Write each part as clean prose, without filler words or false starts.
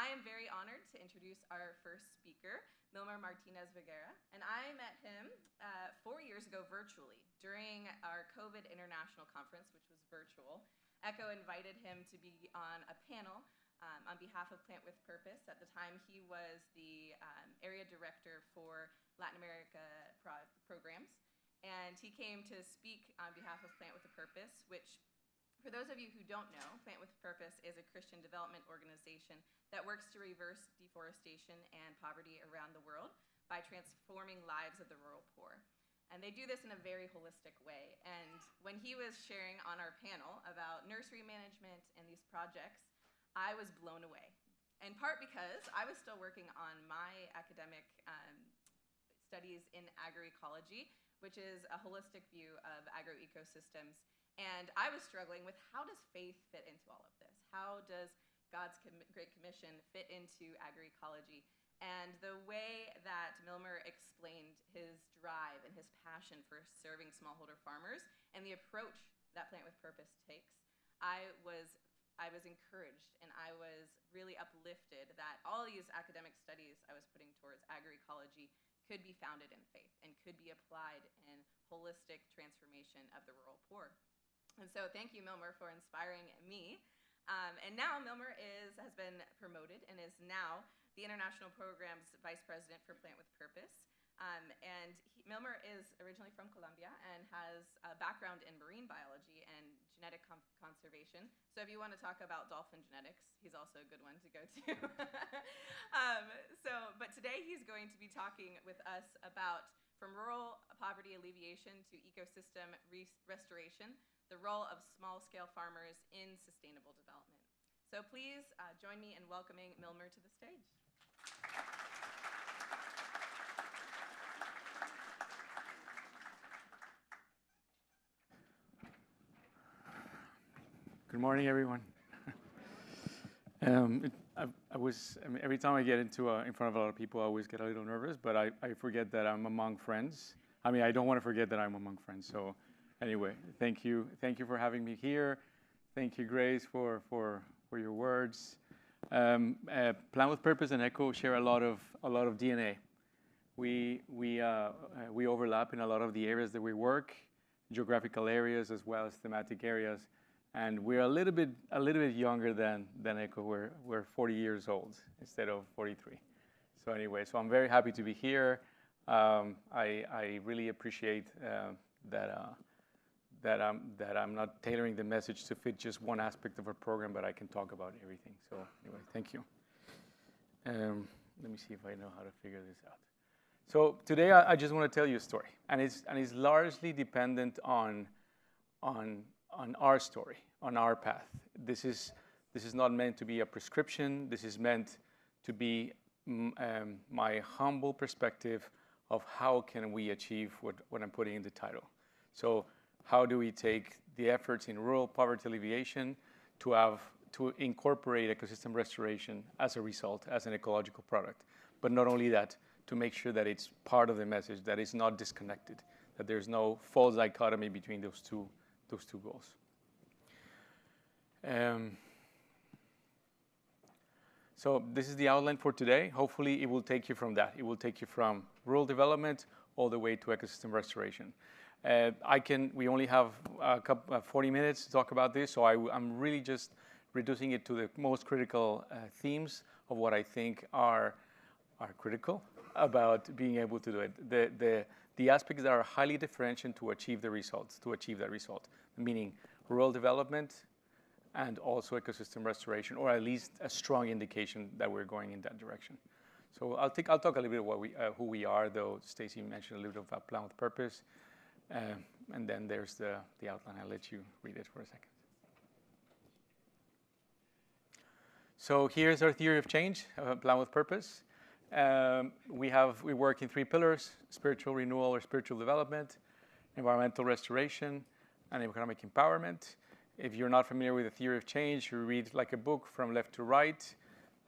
I am very honored to introduce our first speaker, Milmer Martínez Vergara. And I met him 4 years ago virtually during our COVID International Conference, which was virtual. ECHO invited him to be on a panel on behalf of Plant with Purpose. At the time, he was the area director for Latin America programs. And he came to speak on behalf of Plant with a Purpose, which, for those of you who don't know, Plant with Purpose is a Christian development organization that works to reverse deforestation and poverty around the world by transforming lives of the rural poor. And they do this in a very holistic way. And when he was sharing on our panel about nursery management and these projects, I was blown away. In part because I was still working on my academic studies in agroecology, which is a holistic view of agroecosystems. And I was struggling with, how does faith fit into all of this? How does God's Great Commission fit into agroecology? And the way that Milmer explained his drive and his passion for serving smallholder farmers and the approach that Plant with Purpose takes, I was encouraged, and I was really uplifted that all these academic studies I was putting towards agroecology could be founded in faith and could be applied in holistic transformation of the rural poor. And so thank you, Milmer, for inspiring me. And now Milmer has been promoted and is now the International Programs Vice President for Plant with Purpose. Milmer is originally from Colombia and has a background in marine biology and genetic conservation. So if you want to talk about dolphin genetics, he's also a good one to go to. But today he's going to be talking with us about from rural poverty alleviation to ecosystem restoration, the role of small-scale farmers in sustainable development. So please join me in welcoming Milmer to the stage. Good morning, everyone. Every time I get in front of a lot of people, I always get a little nervous, but I forget that I'm among friends. I don't want to forget that I'm among friends. So anyway, thank you for having me here. Thank you, Grace, for your words. Plant with Purpose and ECHO share a lot of DNA. We overlap in a lot of the areas that we work, geographical areas as well as thematic areas. And we're a little bit younger than ECHO. We're 40 years old instead of 43. So anyway, I'm very happy to be here. I really appreciate that I'm not tailoring the message to fit just one aspect of our program, but I can talk about everything. So anyway, thank you. Let me see if I know how to figure this out. So today I just want to tell you a story, and it's largely dependent on our story, on our path. This is not meant to be a prescription. This is meant to be my humble perspective of how can we achieve what I'm putting in the title. So how do we take the efforts in rural poverty alleviation to incorporate ecosystem restoration as a result, as an ecological product? But not only that, to make sure that it's part of the message, that it's not disconnected, that there's no false dichotomy between those two goals. So this is the outline for today. Hopefully it will take you from that. It will take you from rural development all the way to ecosystem restoration. We only have 40 minutes to talk about this, so I'm really just reducing it to the most critical themes of what I think are critical about being able to do it. The aspects that are highly differentiated to achieve that result, meaning rural development and also ecosystem restoration, or at least a strong indication that we're going in that direction. So I'll talk a little bit about who we are, though Stacy mentioned a little bit about Plant with Purpose, and then there's the outline. I'll let you read it for a second. So here's our theory of change, Plant with Purpose. We work in 3 pillars: spiritual renewal or spiritual development, environmental restoration, and economic empowerment. If you're not familiar with the theory of change, you read like a book from left to right,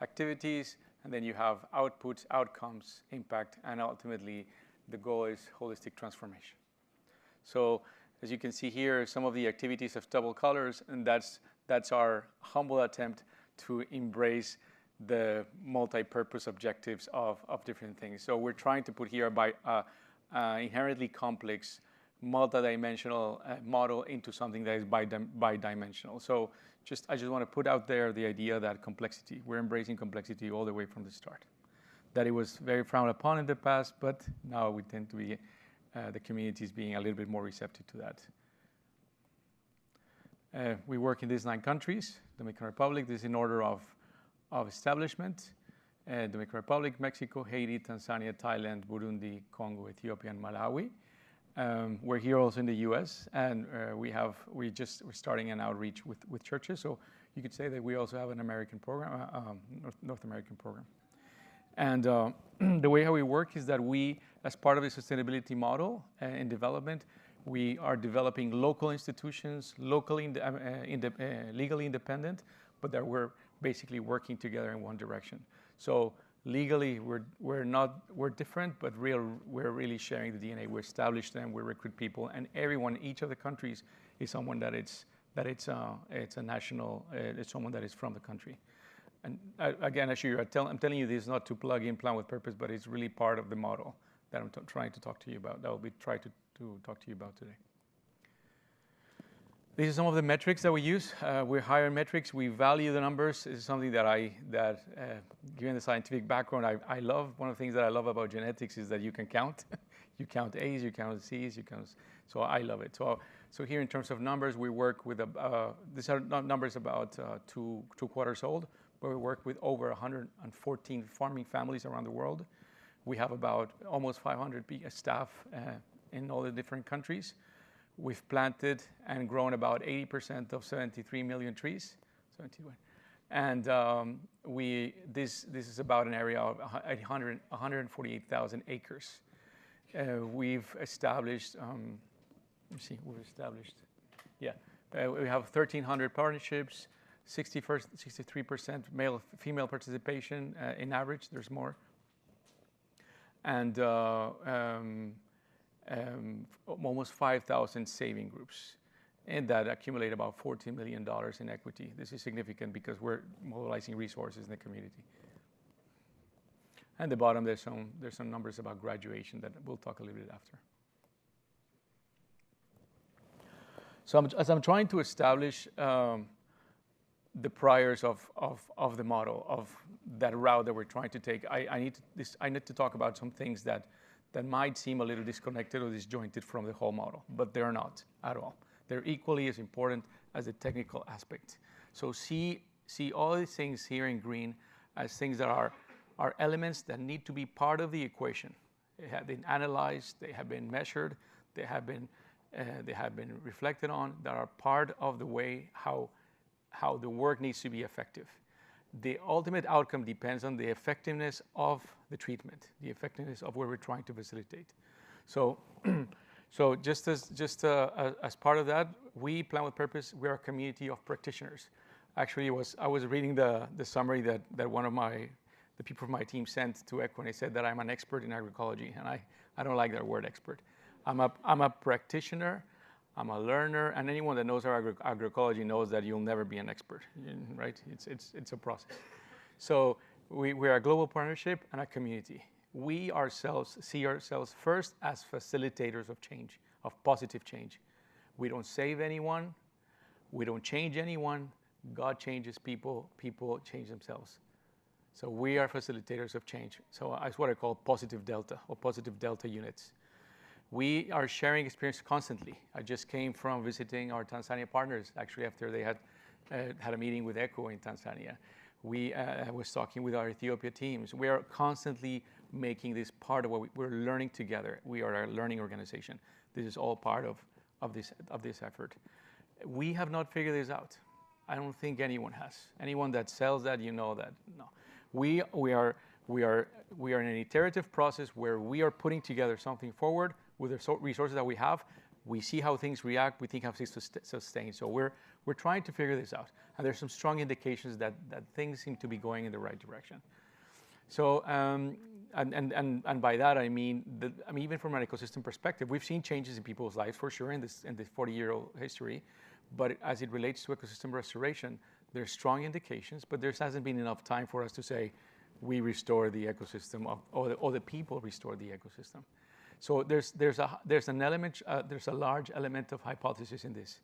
activities, and then you have outputs, outcomes, impact, and ultimately the goal is holistic transformation. So as you can see here, some of the activities have double colors, and that's our humble attempt to embrace the multi-purpose objectives of different things. So we're trying to put here by inherently complex, multi-dimensional model into something that is bi-dimensional. So I just want to put out there the idea that complexity, we're embracing complexity all the way from the start. That it was very frowned upon in the past, but now we tend to be, the community is being a little bit more receptive to that. We work in these 9 countries, Dominican Republic, this is in order of establishment, Dominican Republic, Mexico, Haiti, Tanzania, Thailand, Burundi, Congo, Ethiopia, and Malawi. We're here also in the U.S., and we're starting an outreach with churches, so you could say that we also have an American program, North American program. And the way how we work is that we, as part of the sustainability model in development, we are developing local institutions, legally independent, but that we're basically working together in one direction. So legally, we're different, but we're really sharing the DNA. We establish them, we recruit people, and everyone, each of the countries, is someone it's a national, it's someone that is from the country. And again, actually, I'm telling you this not to plug in Plan with Purpose, but it's really part of the model that I'm trying to talk to you about. That will be try to talk to you about today. These are some of the metrics that we use. We hire metrics. We value the numbers. This is something that given the scientific background, I love. One of the things that I love about genetics is that you can count. You count A's, you count C's, so I love it. So here in terms of numbers, we work with, these are numbers about two quarters old, but we work with over 114 farming families around the world. We have about almost 500 staff in all the different countries. We've planted and grown about 80% of 73 million trees. 71. And this is about an area of 148,000 acres. We've established, we have 1,300 partnerships, 63% male-female participation in average. There's more. And almost 5,000 saving groups, and that accumulate about $14 million in equity. This is significant because we're mobilizing resources in the community. And the bottom, there's some numbers about graduation that we'll talk a little bit after. So as I'm trying to establish the priors of the model, of that route that we're trying to take, I need to talk about some things that might seem a little disconnected or disjointed from the whole model, but they're not at all. They're equally as important as the technical aspect. So see all these things here in green as things that are elements that need to be part of the equation. They have been analyzed, they have been measured, they have been reflected on, that are part of the way how the work needs to be effective. The ultimate outcome depends on the effectiveness of the treatment, the effectiveness of what we're trying to facilitate. So just as part of that, we Plan with Purpose. We're a community of practitioners. Actually, I was reading the summary that one of the people from my team sent to ECHO, and they said that I'm an expert in agroecology, and I don't like that word expert. I'm a practitioner. I'm a learner, and anyone that knows our agroecology knows that you'll never be an expert, right? It's a process. So we're a global partnership and a community. We ourselves see ourselves first as facilitators of change, of positive change. We don't save anyone. We don't change anyone. God changes people. People change themselves. So we are facilitators of change. So that's what I call positive delta, or positive delta units. We are sharing experience constantly. I just came from visiting our Tanzania partners, actually, after they had a meeting with ECHO in Tanzania. I was talking with our Ethiopia teams. We are constantly making this part of what we're learning together. We are a learning organization. This is all part of this effort. We have not figured this out. I don't think anyone has. Anyone that sells that, you know that, no. We are in an iterative process where we are putting together something forward with the resources that we have. We see how things react. We think how things sustain. So we're trying to figure this out. And there's some strong indications that things seem to be going in the right direction. So and by that I mean even from an ecosystem perspective, we've seen changes in people's lives for sure in this 40-year-old history. But as it relates to ecosystem restoration, There's strong indications, but there hasn't been enough time for us to say we restore the ecosystem or the people restore the ecosystem. So there's a large element of hypothesis in this.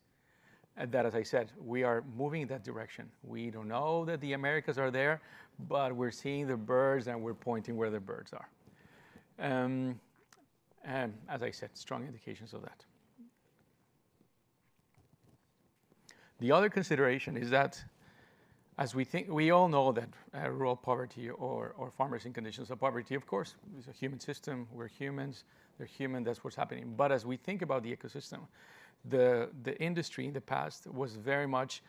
And that, as I said, we are moving in that direction. We don't know that the Americas are there, but we're seeing the birds and we're pointing where the birds are. And as I said, strong indications of that. The other consideration is that, as we all know that rural poverty or farmers in conditions of poverty, of course, is a human system. We're humans. They're human. That's what's happening. But as we think about the ecosystem, the industry in the past was very much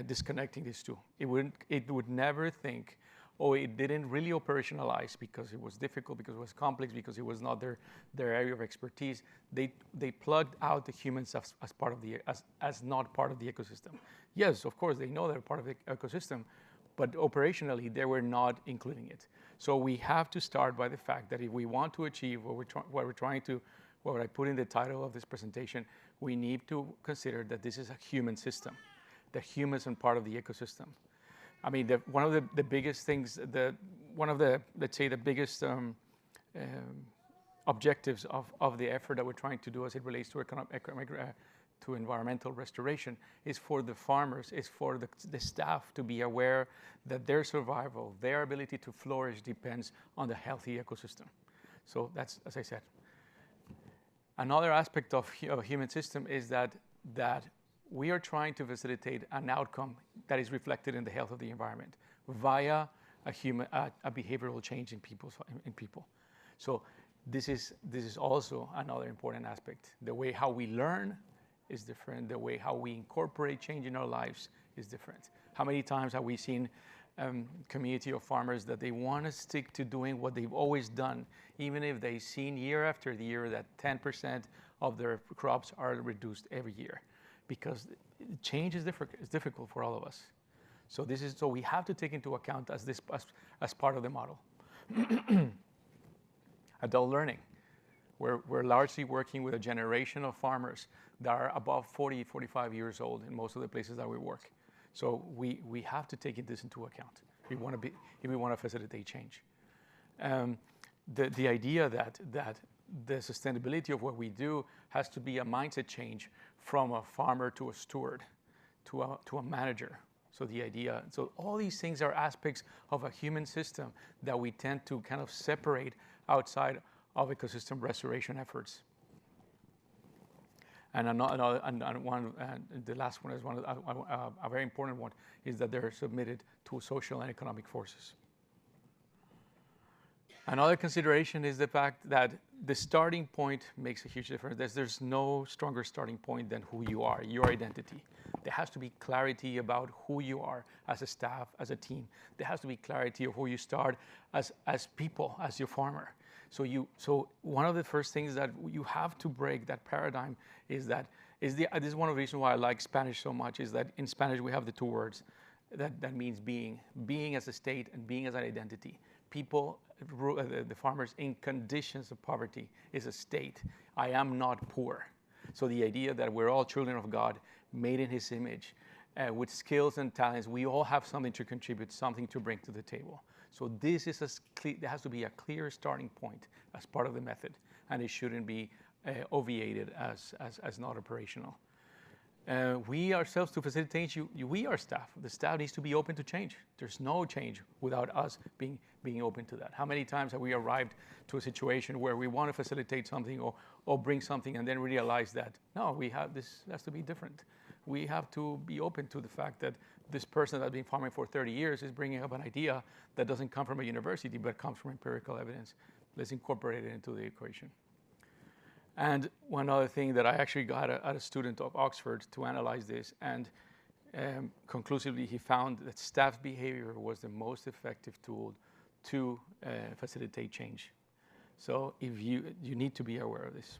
disconnecting these two. It would never think, oh, it didn't really operationalize because it was difficult, because it was complex, because it was not their area of expertise. They plugged out the humans as part of as not part of the ecosystem. Yes, of course, they know they're part of the ecosystem, but operationally they were not including it. So we have to start by the fact that if we want to achieve what I put in the title of this presentation, we need to consider that this is a human system. The humans are part of the ecosystem. I mean, one of the biggest things, let's say the biggest objectives of the effort that we're trying to do as it relates to environmental restoration is for the farmers, is for the staff to be aware that their survival, their ability to flourish depends on the healthy ecosystem. So that's, as I said. Another aspect of a human system is that we are trying to facilitate an outcome that is reflected in the health of the environment via a behavioral change in people. So this is also another important aspect. The way how we learn is different. The way how we incorporate change in our lives is different. How many times have we seen community of farmers that they want to stick to doing what they've always done, even if they've seen year after year that 10% of their crops are reduced every year, because change is difficult for all of us. So we have to take into account as part of the model. Adult learning. We're largely working with a generation of farmers that are above 40, 45 years old in most of the places that we work. So we have to take this into account if we want to facilitate change. The idea that the sustainability of what we do has to be a mindset change from a farmer to a steward, to a manager. So all these things are aspects of a human system that we tend to kind of separate outside of ecosystem restoration efforts. And the last one is a very important one, is that they're submitted to social and economic forces. Another consideration is the fact that the starting point makes a huge difference. There's no stronger starting point than who you are, your identity. There has to be clarity about who you are as a staff, as a team. There has to be clarity of who you start as people, as your farmer. So one of the first things that you have to break that paradigm is this is one of the reasons why I like Spanish so much, is that in Spanish we have the two words that means being as a state and being as an identity. People, the farmers in conditions of poverty is a state. I am not poor. So the idea that we're all children of God, made in His image, with skills and talents, we all have something to contribute, something to bring to the table. So this is there has to be a clear starting point as part of the method, and it shouldn't be obviated as not operational. We ourselves, to facilitate we are staff. The staff needs to be open to change. There's no change without us being open to that. How many times have we arrived to a situation where we want to facilitate something or bring something and then realize that, no, this has to be different. We have to be open to the fact that this person that's been farming for 30 years is bringing up an idea that doesn't come from a university, but comes from empirical evidence. Let's incorporate it into the equation. And one other thing that I actually got a student of Oxford to analyze this, and conclusively he found that staff behavior was the most effective tool to facilitate change. So if you need to be aware of this.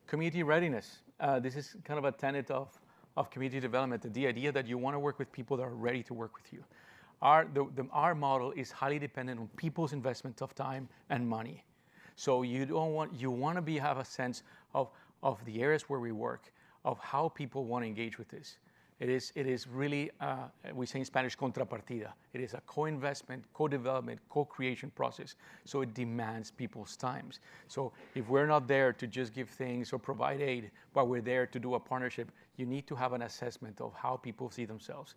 Community readiness. This is kind of a tenet of community development, the idea that you want to work with people that are ready to work with you. Our model is highly dependent on people's investment of time and money. So you want to have a sense of the areas where we work, of how people want to engage with this. It is really, we say in Spanish, contrapartida. It is a co-investment, co-development, co-creation process. So it demands people's times. So if we're not there to just give things or provide aid, but we're there to do a partnership, you need to have an assessment of how people see themselves.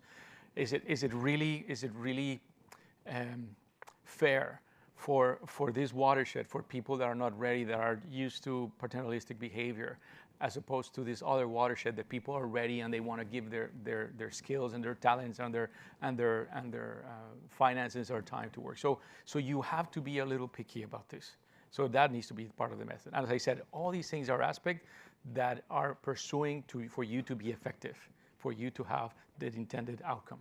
Is it really fair for this watershed, for people that are not ready, that are used to paternalistic behavior, as opposed to this other watershed that people are ready and they want to give their skills and their talents and their finances or time to work. So you have to be a little picky about this. So that needs to be part of the method. And as I said, all these things are aspects that are pursuing for you to be effective, for you to have the intended outcome.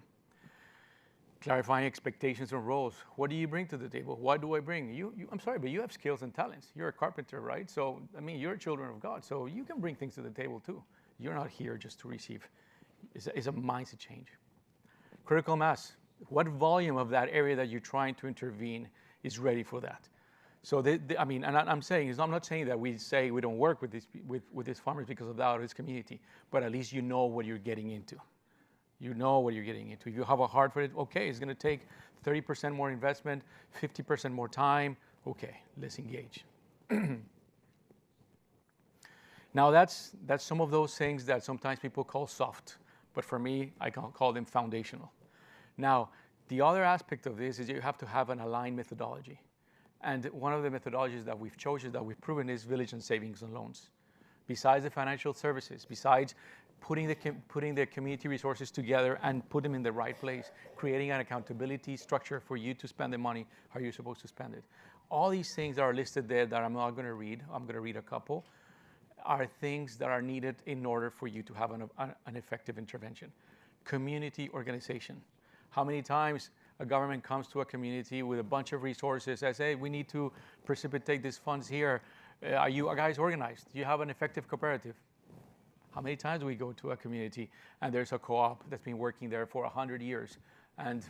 Clarifying expectations and roles. What do you bring to the table? What do I bring? I'm sorry, but you have skills and talents. You're a carpenter, right? So, I mean, you're children of God, so you can bring things to the table too. You're not here just to receive. It's a mindset change. Critical mass. What volume of that area that you're trying to intervene is ready for that? So, I mean, and I'm not saying that we say we don't work with these farmers because of that or this community, but at least you know what you're getting into. You know what you're getting into. If you have a heart for it, okay, it's going to take 30% more investment, 50% more time. Okay, let's engage. Now that's some of those things that sometimes people call soft, but for me, I call them foundational. Now, the other aspect of this is you have to have an aligned methodology. And one of the methodologies that we've chosen, that we've proven, is village and savings and loans. Besides the financial services, besides putting the community resources together and put them in the right place, creating an accountability structure for you to spend the money how you're supposed to spend it. All these things that are listed there that I'm not going to read, I'm going to read a couple, are things that are needed in order for you to have an effective intervention. Community organization. How many times a government comes to a community with a bunch of resources, says, hey, we need to precipitate these funds here. Are you guys organized? Do you have an effective cooperative? How many times do we go to a community and there's a co-op that's been working there for 100 years and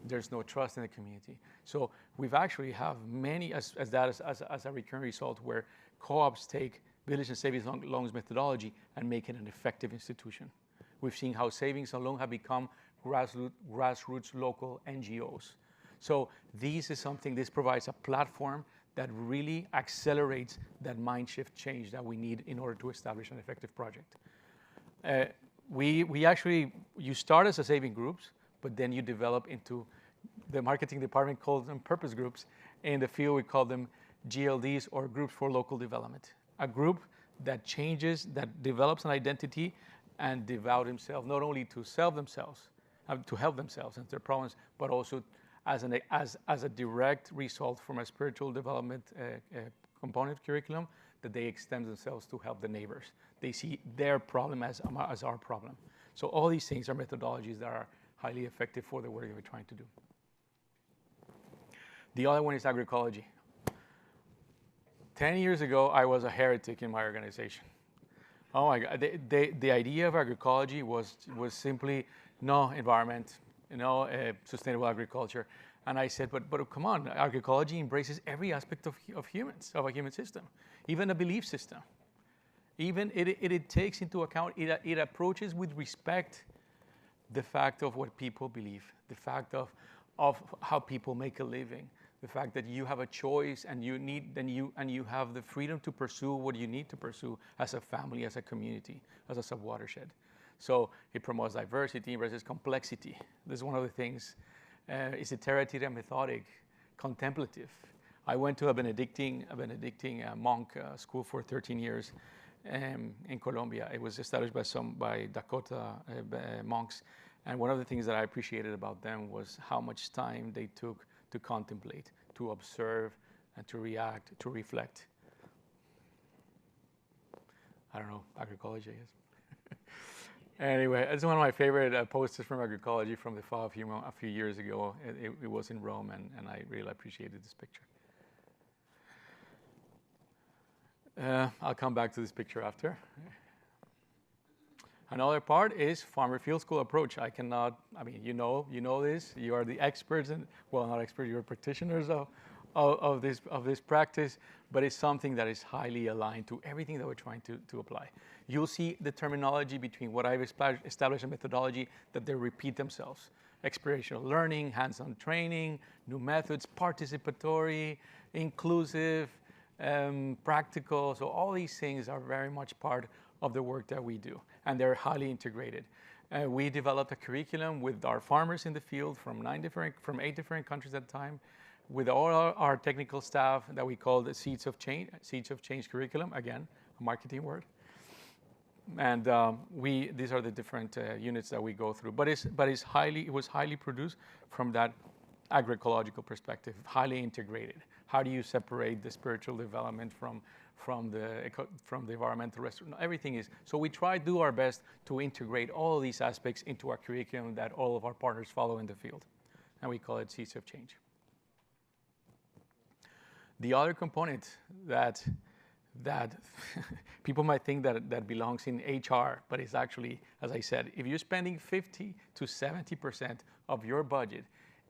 there's no trust in the community? So we've actually have many as a recurring result where co-ops take village and savings loans methodology and make it an effective institution. We've seen how savings and loans have become grassroots local NGOs. So this provides a platform that really accelerates that mind shift change that we need in order to establish an effective project. You start as a saving groups, but then you develop into, the marketing department calls them purpose groups. In the field, we call them GLDs, or groups for local development. A group that changes, that develops an identity and devote themselves not only to help themselves and their problems, but also as a direct result from a spiritual development component curriculum, that they extend themselves to help the neighbors. They see their problem as our problem. So all these things are methodologies that are highly effective for the work that we're trying to do. The other one is agroecology. 10 years ago, I was a heretic in my organization. Oh my God, the idea of agroecology was simply no environment, sustainable agriculture. And I said, but come on, agroecology embraces every aspect of humans, of a human system, even a belief system. Even it takes into account, it approaches with respect the fact of what people believe, the fact of how people make a living, the fact that you have a choice and you have the freedom to pursue what you need to pursue as a family, as a community, as a sub-watershed. So it promotes diversity versus complexity. This is one of the things. It's iterative and methodic, contemplative. I went to a Benedictine monk school for 13 years in Colombia. It was established by Dakota monks. And one of the things that I appreciated about them was how much time they took to contemplate, to observe, and to react, to reflect. I don't know, agroecology, I guess. Anyway, it's one of my favorite posters from agroecology from the fall a few years ago. It was in Rome, and I really appreciated this picture. I'll come back to this picture after. Another part is farmer field school approach. You know this. You are the experts, not experts, you're practitioners of this practice. but it's something that is highly aligned to everything that we're trying to apply. You'll see the terminology between what I've established a methodology that they repeat themselves. Experiential learning, hands-on training, new methods, participatory, inclusive, practical. So all these things are very much part of the work that we do, and they're highly integrated. We developed a curriculum with our farmers in the field from 8 different countries at the time, with all our technical staff that we call the Seeds of Change curriculum, again, a marketing word. And these are the different units that we go through. But it was highly produced from that agroecological perspective, highly integrated. How do you separate the spiritual development from the environmental restoration? Everything is. So we try to do our best to integrate all of these aspects into our curriculum that all of our partners follow in the field. And we call it Seeds of Change. The other component that people might think that belongs in HR, but it's actually, as I said, if you're spending 50 to 70% of your budget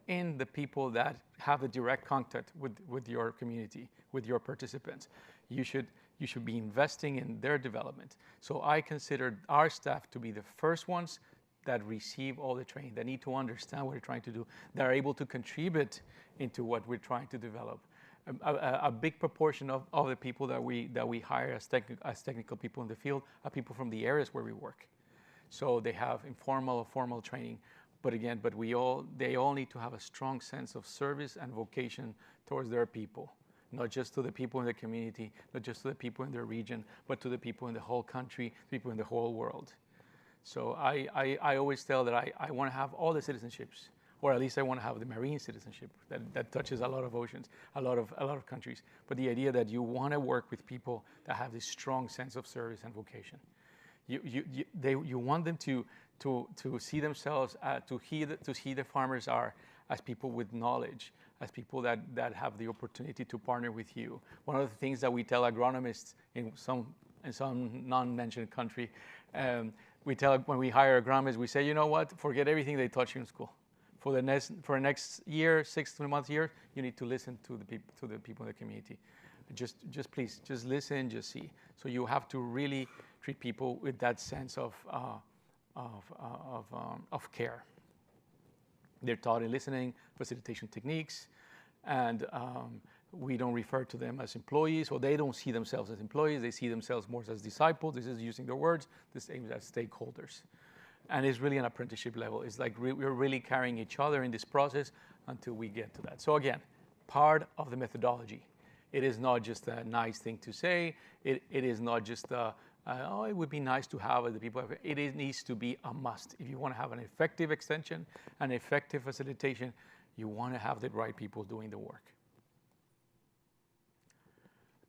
in the people that have a direct contact with your community, with your participants, you should be investing in their development. So I consider our staff to be the first ones that receive all the training, that need to understand what we're trying to do, that are able to contribute into what we're trying to develop. A big proportion of the people that we hire as technical people in the field are people from the areas where we work. So they have informal or formal training, but again, they all need to have a strong sense of service and vocation towards their people, not just to the people in the community, not just to the people in their region, but to the people in the whole country, people in the whole world. So I always tell that I want to have all the citizenships, or at least I want to have the marine citizenship that touches a lot of oceans, a lot of countries. But the idea that you want to work with people that have this strong sense of service and vocation. You want them to see themselves, to see the farmers are as people with knowledge, as people that have the opportunity to partner with you. One of the things that we tell agronomists in some non-mentioned country, when we hire agronomists, we say, you know what, forget everything they taught you in school. For the next year, 6 months, year, you need to listen to the people in the community. Just please, just listen, just see. So you have to really treat people with that sense of care. They're taught in listening, facilitation techniques, and we don't refer to them as employees, or they don't see themselves as employees. They see themselves more as disciples. This is using their words. This aims at stakeholders. And it's really an apprenticeship level. It's like we're really carrying each other in this process until we get to that. So again, part of the methodology. It is not just a nice thing to say. It is not just it would be nice to have the people. It needs to be a must. If you want to have an effective extension, an effective facilitation, you want to have the right people doing the work.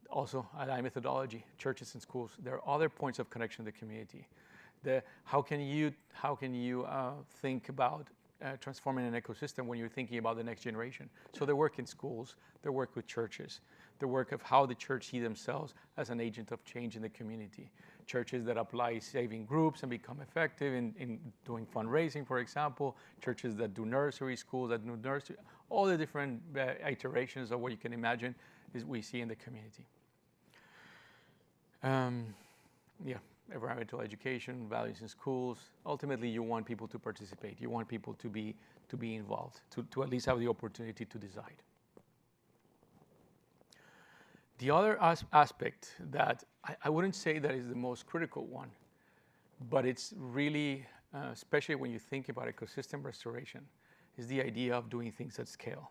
Also, Allied methodology, churches and schools. There are other points of connection to the community. How can you think about transforming an ecosystem when you're thinking about the next generation? So they work in schools, they work with churches, the work of how the church see themselves as an agent of change in the community. Churches that apply saving groups and become effective in doing fundraising, for example. Churches that do nursery, schools that do nursery. All the different iterations of what you can imagine is we see in the community. Environmental education, values in schools. Ultimately, you want people to participate. You want people to be involved, to at least have the opportunity to decide. The other aspect that I wouldn't say that is the most critical one, but it's really, especially when you think about ecosystem restoration, is the idea of doing things at scale.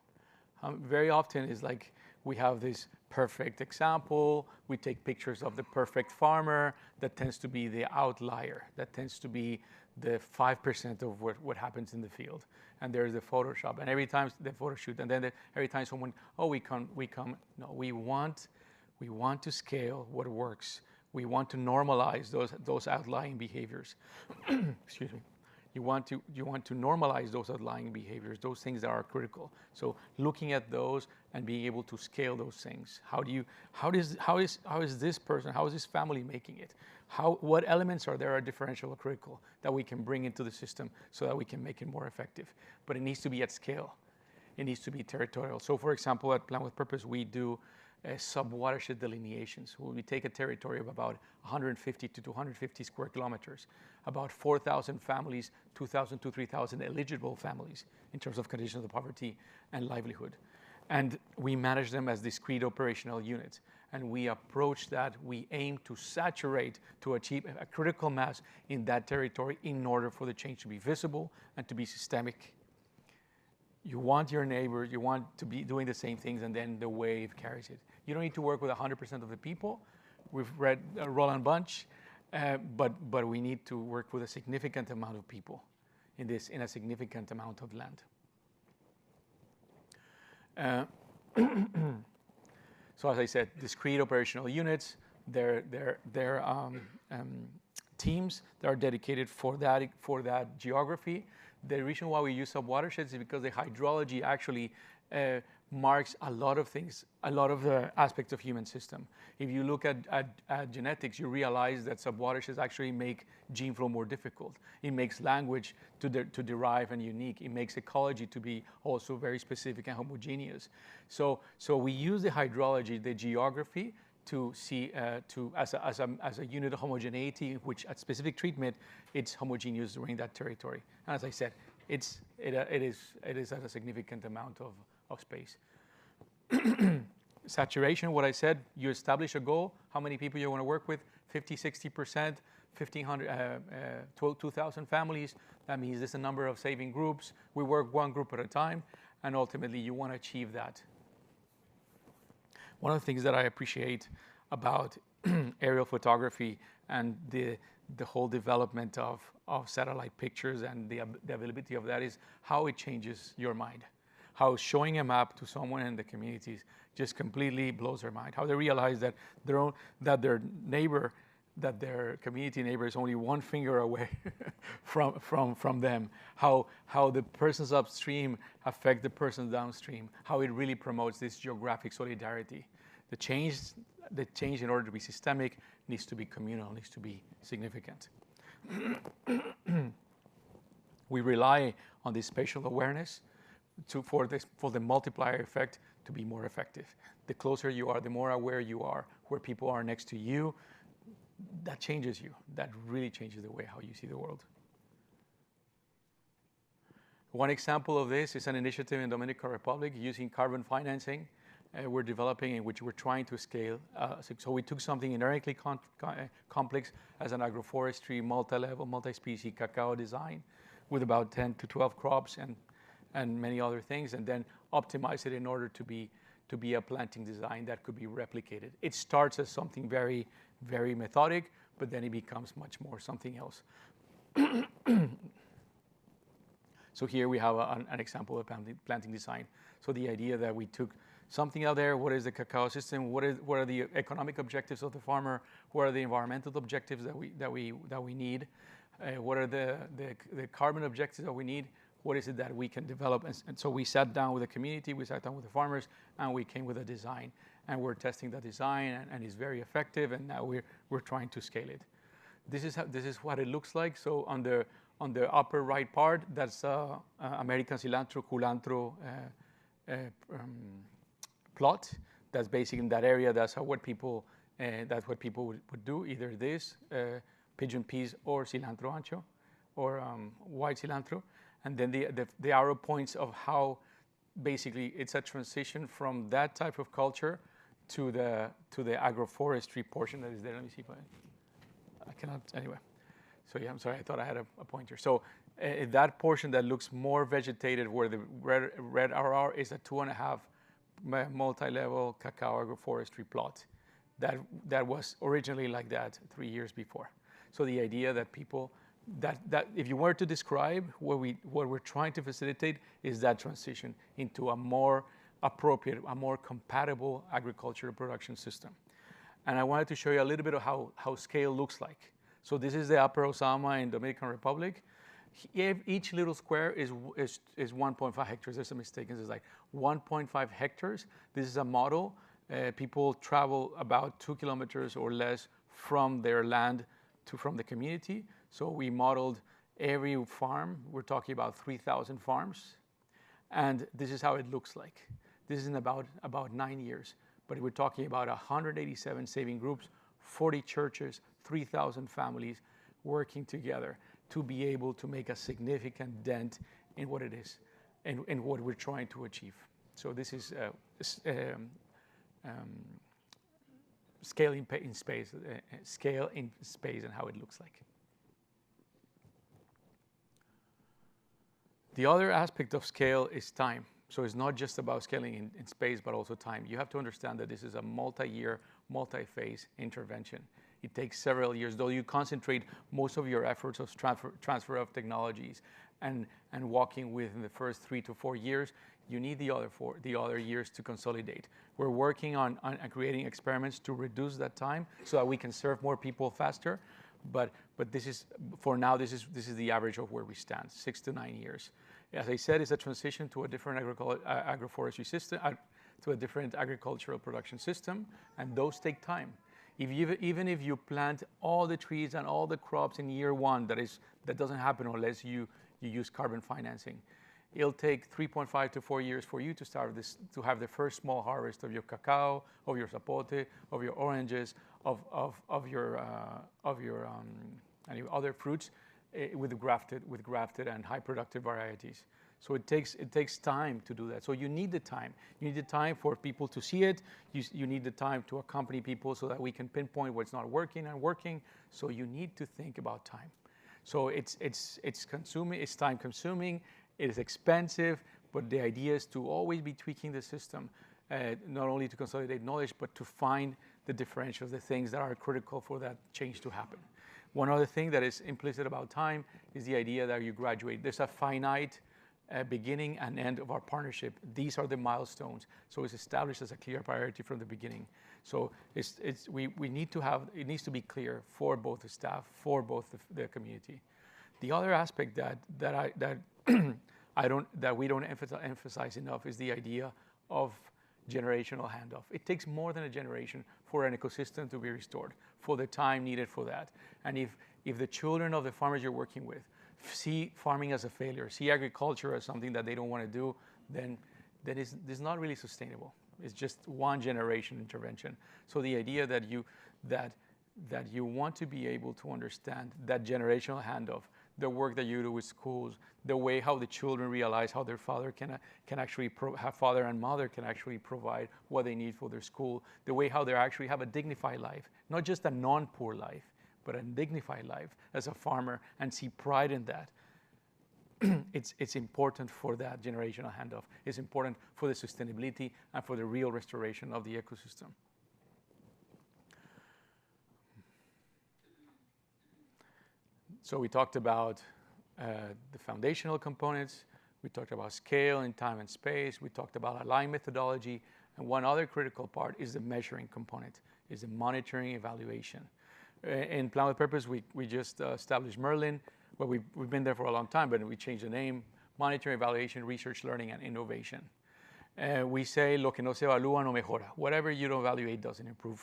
Very often it's like we have this perfect example. We take pictures of the perfect farmer. That tends to be the outlier. That tends to be the 5% of what happens in the field. And there's the Photoshop. And every time the photo shoot, and then every time someone, we come. No, we want to scale what works. We want to normalize those outlying behaviors. Excuse me. You want to normalize those outlying behaviors, those things that are critical. So looking at those and being able to scale those things. How is this person, how is this family making it? What elements are differential or critical that we can bring into the system so that we can make it more effective? But it needs to be at scale. It needs to be territorial. So for example, at Plan with Purpose, we do sub-watershed delineations. We take a territory of about 150 to 250 square kilometers, about 4,000 families, 2,000 to 3,000 eligible families in terms of conditions of poverty and livelihood. And we manage them as discrete operational units. And we approach that, we aim to saturate, to achieve a critical mass in that territory in order for the change to be visible and to be systemic. You want your neighbor, you want to be doing the same things, and then the wave carries it. You don't need to work with 100% of the people. We've read Roland Bunch, but we need to work with a significant amount of people in a significant amount of land. So as I said, discrete operational units, they're teams that are dedicated for that geography. The reason why we use sub-watersheds is because the hydrology actually marks a lot of things, a lot of the aspects of human system. If you look at genetics, you realize that sub-watersheds actually make gene flow more difficult. It makes language to derive and unique. It makes ecology to be also very specific and homogeneous. So we use the hydrology, the geography, to see as a unit of homogeneity, which at specific treatment, it's homogeneous during that territory. And as I said, it is at a significant amount of space. Saturation, what I said, you establish a goal, how many people you want to work with, 50, 60%, 1,500, 2,000 families. That means there's a number of saving groups. We work one group at a time, and ultimately you want to achieve that. One of the things that I appreciate about aerial photography and the whole development of satellite pictures and the availability of that is how it changes your mind. How showing a map to someone in the communities just completely blows their mind. How they realize that their neighbor, that their community neighbor is only one finger away from them. How the persons upstream affect the persons downstream. How it really promotes this geographic solidarity. The change in order to be systemic needs to be communal, needs to be significant. We rely on this spatial awareness for the multiplier effect to be more effective. The closer you are, the more aware you are, where people are next to you, that changes you. That really changes the way how you see the world. One example of this is an initiative in Dominican Republic using carbon financing. We're developing in which we're trying to scale. So we took something inherently complex as an agroforestry, multi-level, multi-species cacao design with about 10 to 12 crops and many other things, and then optimize it in order to be a planting design that could be replicated. It starts as something very, very methodic, but then it becomes much more something else. So here we have an example of planting design. So the idea that we took something out there, what is the cacao system, what are the economic objectives of the farmer, what are the environmental objectives that we need, what are the carbon objectives that we need, what is it that we can develop. And so we sat down with the community, we sat down with the farmers, and we came with a design. And we're testing the design, and it's very effective, and now we're trying to scale it. This is what it looks like. So on the upper right part, that's American cilantro, culantro plot. That's basically in that area. That's what people would do. Either this pigeon peas or cilantro ancho, or white cilantro. And then the arrow points of how basically it's a transition from that type of culture to the agroforestry portion that is there. Let me see if I cannot anyway. So yeah, I'm sorry. I thought I had a pointer. So that portion that looks more vegetated, where the red RR is a 2.5 multi-level cacao agroforestry plot. That was originally like that 3 years before. So the idea that people that if you were to describe what we're trying to facilitate is that transition into a more appropriate, a more compatible agricultural production system. And I wanted to show you a little bit of how scale looks like. So this is the Upper Osama in Dominican Republic. Each little square is 1.5 hectares. There's a mistake. It's like 1.5 hectares. This is a model. People travel about 2 kilometers or less from their land from the community. So we modeled every farm. We're talking about 3,000 farms. And this is how it looks like. This is in about 9 years. but we're talking about 187 saving groups, 40 churches, 3,000 families working together to be able to make a significant dent in what it is and what we're trying to achieve. So this is scale in space and how it looks like. The other aspect of scale is time. So it's not just about scaling in space, but also time. You have to understand that this is a multi-year, multi-phase intervention. It takes several years, though you concentrate most of your efforts of transfer of technologies and walking within the first 3 to 4 years, you need the other years to consolidate. We're working on creating experiments to reduce that time so that we can serve more people faster. But this is, for now, this is the average of where we stand, 6 to 9 years. As I said, it's a transition to a different agroforestry system, to a different agricultural production system, and those take time. Even if you plant all the trees and all the crops in year one, that doesn't happen unless you use carbon financing. It'll take 3.5 to 4 years for you to start this, to have the first small harvest of your cacao, of your zapote, of your oranges, of your other fruits with grafted and high productive varieties. So it takes time to do that. So you need the time. You need the time for people to see it. You need the time to accompany people so that we can pinpoint what's not working and working. So you need to think about time. So it's consuming. It's time consuming. It is expensive. But the idea is to always be tweaking the system, not only to consolidate knowledge, but to find the differentials, the things that are critical for that change to happen. One other thing that is implicit about time is the idea that you graduate. There's a finite beginning and end of our partnership. These are the milestones. So it's established as a clear priority from the beginning. So we need to have, it needs to be clear for both the staff, for both the community. The other aspect that we don't emphasize enough is the idea of generational handoff. It takes more than a generation for an ecosystem to be restored, for the time needed for that. And if the children of the farmers you're working with see farming as a failure, see agriculture as something that they don't want to do, then it's not really sustainable. It's just one generation intervention. So the idea that you want to be able to understand that generational handoff, the work that you do with schools, the way how the children realize how their father can actually have father and mother can actually provide what they need for their school, the way how they actually have a dignified life, not just a non-poor life, but a dignified life as a farmer, and see pride in that. It's important for that generational handoff. It's important for the sustainability and for the real restoration of the ecosystem. So we talked about the foundational components. We talked about scale in time and space. We talked about aligned methodology. And one other critical part is the measuring component, is the monitoring evaluation. In Plan with Purpose, we just established Merlin. Well, we've been there for a long time, but we changed the name. Monitoring, evaluation, research, learning, and innovation. We say, lo que no se evalúa no mejora. Whatever you don't evaluate doesn't improve,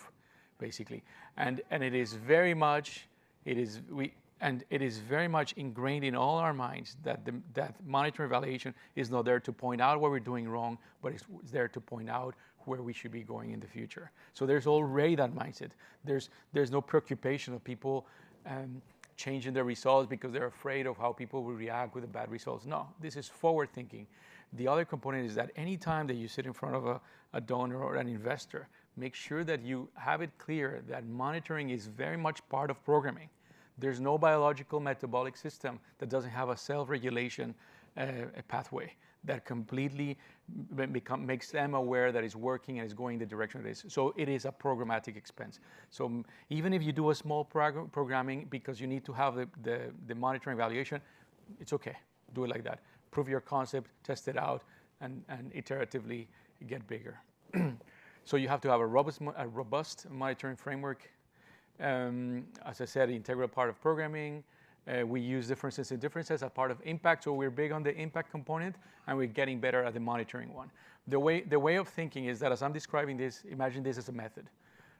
basically. And it is very much, it is very much ingrained in all our minds that that monitoring evaluation is not there to point out what we're doing wrong, but it's there to point out where we should be going in the future. So there's already that mindset. There's no preoccupation of people changing their results because they're afraid of how people will react with the bad results. No, this is forward thinking. The other component is that anytime that you sit in front of a donor or an investor, make sure that you have it clear that monitoring is very much part of programming. There's no biological metabolic system that doesn't have a self-regulation pathway that completely makes them aware that it's working and is going the direction it is. So it is a programmatic expense. So even if you do a small programming because you need to have the monitoring evaluation, it's okay. Do it like that. Prove your concept, test it out, and iteratively get bigger. So you have to have a robust monitoring framework. As I said, integral part of programming. We use differences and differences as part of impact, so we're big on the impact component, and we're getting better at the monitoring one. The way of thinking is that as I'm describing this, imagine this as a method.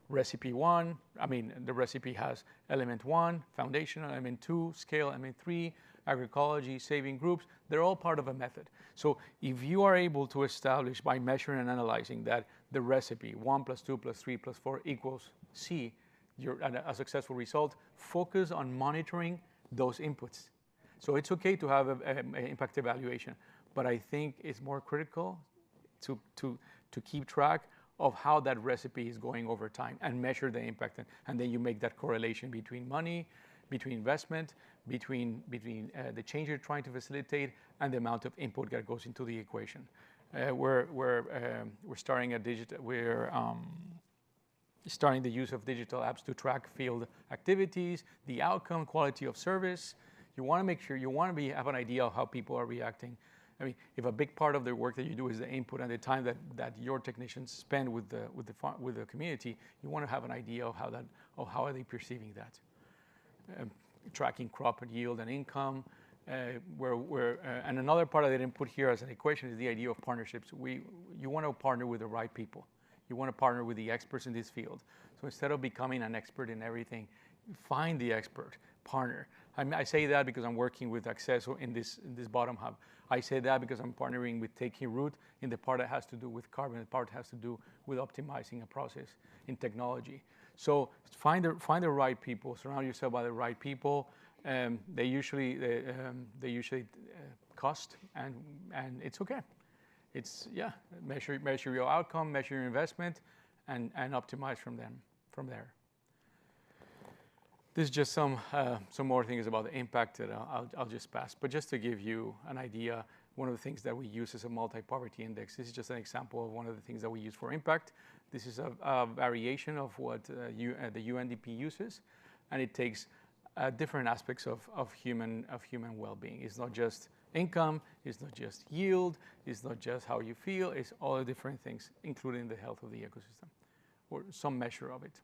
Recipe 1, the recipe has element 1, foundational, element 2, scale, element 3, agroecology, saving groups, they're all part of a method. So if you are able to establish by measuring and analyzing that the recipe 1 + 2 + 3 + 4 equals C, you're at a successful result, focus on monitoring those inputs. So it's okay to have an impact evaluation, but I think it's more critical to keep track of how that recipe is going over time and measure the impact. And then you make that correlation between money, between investment, between the change you're trying to facilitate and the amount of input that goes into the equation. We're starting starting the use of digital apps to track field activities, the outcome, quality of service. You want to make sure, have an idea of how people are reacting. I mean, if a big part of the work that you do is the input and the time that your technicians spend with the community, you want to have an idea of how are they perceiving that. Tracking crop and yield and income. And another part I didn't put here as an equation is the idea of partnerships. You want to partner with the right people. You want to partner with the experts in this field. So instead of becoming an expert in everything, find the expert, partner. I say that because I'm working with Accesso in this bottom hub. I say that because I'm partnering with Taking Root in the part that has to do with carbon, the part that has to do with optimizing a process in technology. So find the right people, surround yourself by the right people. They usually cost, and it's okay. It's measure your outcome, measure your investment, and optimize from there. This is just some more things about the impact that I'll just pass. But just to give you an idea, one of the things that we use is a multi-poverty index. This is just an example of one of the things that we use for impact. This is a variation of what the UNDP uses, and it takes different aspects of human well-being. It's not just income, it's not just yield, it's not just how you feel, it's all the different things, including the health of the ecosystem, or some measure of it.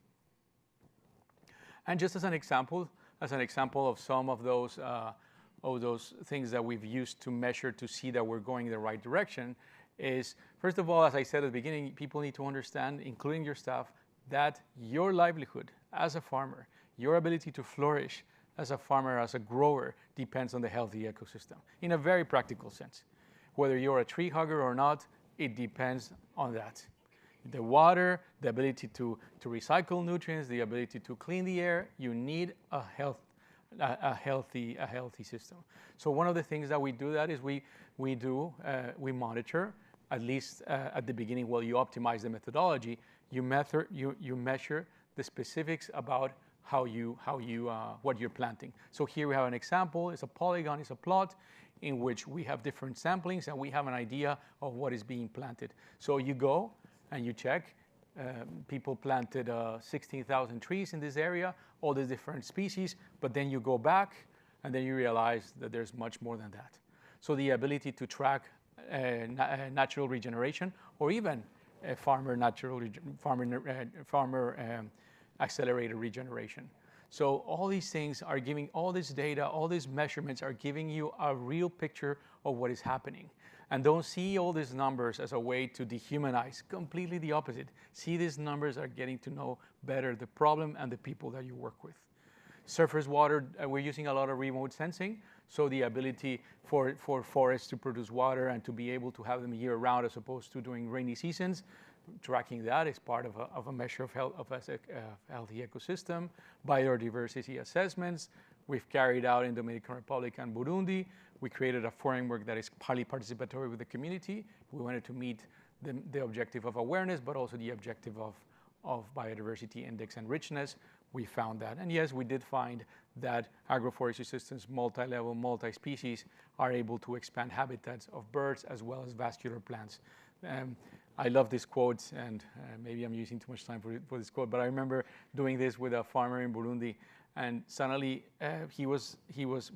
And just as an example of some of those things that we've used to measure to see that we're going in the right direction is, first of all, as I said at the beginning, people need to understand, including your staff, that your livelihood as a farmer, your ability to flourish as a farmer, as a grower, depends on the healthy ecosystem in a very practical sense. Whether you're a tree hugger or not, it depends on that. The water, the ability to recycle nutrients, the ability to clean the air, you need a healthy system. So one of the things that we do that is we monitor, at least at the beginning while you optimize the methodology, you measure the specifics about what you're planting. So here we have an example. It's a polygon, it's a plot in which we have different samplings and we have an idea of what is being planted. So you go and you check. People planted 16,000 trees in this area, all the different species, but then you go back and then you realize that there's much more than that. So the ability to track natural regeneration, or even farmer accelerated regeneration. So all these things are giving, all this data, all these measurements are giving you a real picture of what is happening. And don't see all these numbers as a way to dehumanize. Completely the opposite. See these numbers are getting to know better the problem and the people that you work with. Surface water, we're using a lot of remote sensing. So the ability for forests to produce water and to be able to have them year round as opposed to during rainy seasons. Tracking that is part of a measure of a healthy ecosystem. Biodiversity assessments we've carried out in Dominican Republic and Burundi. We created a framework that is highly participatory with the community. We wanted to meet the objective of awareness, but also the objective of biodiversity index and richness. We found that. And yes, we did find that agroforestry systems, multi-level, multi-species, are able to expand habitats of birds as well as vascular plants. I love this quote, and maybe I'm using too much time for this quote, but I remember doing this with a farmer in Burundi, and suddenly he was